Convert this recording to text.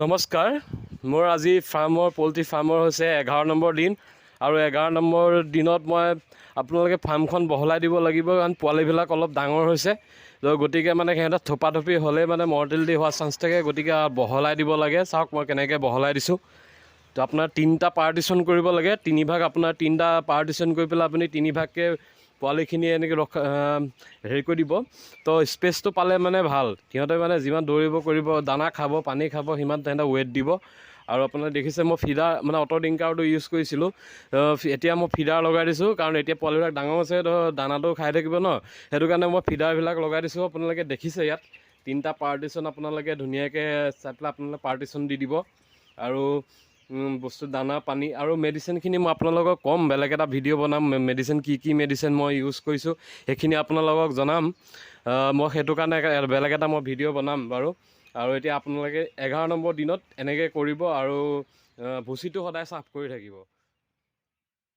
নমস্কাৰ, মোৰ আজি পল্ট্ৰি ফাৰ্মৰ হৈছে 11 নম্বৰ দিন আৰু 11 নম্বৰ দিনত মই আপোনালোকে ফাৰ্মখন বহলাই দিব লাগিব কাৰণ পোৱালিবিলাক অলপ ডাঙৰ হৈছে তো গতিকে মানে সিহঁতৰ থোপাথপি হ'লে মানে মৰ্টেলিটি হোৱাৰ চান্স থাকে। গতিকে বহলাই দিব লাগে। চাওক মই কেনেকৈ বহলাই দিছোঁ। তো আপোনাৰ 3টা পাৰ্টিশ্যন কৰিব লাগে। 3 ভাগ আপোনাৰ 3টা পাৰ্টিশ্যন কৰি পেলাই আপুনি 3 ভাগকৈ পোৱালিখিনি এনেকৈ হেৰি কৰি দিব। তো স্পেচটো পালে মানে ভাল, সিহঁতে মানে যিমান দৌৰিব কৰিব, দানা খাব, পানী খাব, সিমান তেহেঁতক ৱেইট দিব। আৰু আপোনালোকে দেখিছে মই ফিডাৰ মানে অট' ডিংকাৰটো ইউজ কৰিছিলোঁ। এতিয়া মই ফিডাৰ লগাই দিছোঁ কাৰণ এতিয়া পোৱালিবিলাক ডাঙৰ হৈছে, তো দানাটো খাই থাকিব ন, সেইটো কাৰণে মই ফিডাৰবিলাক লগাই দিছোঁ। আপোনালোকে দেখিছে ইয়াত 3টা পাৰ্টিশ্যন আপোনালোকে ধুনীয়াকৈ চাই পেলাই আপোনালোকে পাৰ্টিশ্যন দি দিব। আৰু বস্তু দানা পানী আৰু মেডিচিনখিনি মই আপোনালোকক ক'ম, বেলেগ এটা ভিডিঅ' বনাম। মেডিচিন কি মেডিচিন মই ইউজ কৰিছোঁ সেইখিনি আপোনালোকক জনাম। মই সেইটো কাৰণে বেলেগ এটা মই ভিডিঅ' বনাম বাৰু। আৰু এতিয়া আপোনালোকে 11 নম্বৰ দিনত এনেকৈ কৰিব আৰু ভুচিটো সদায় চাফ কৰি থাকিব।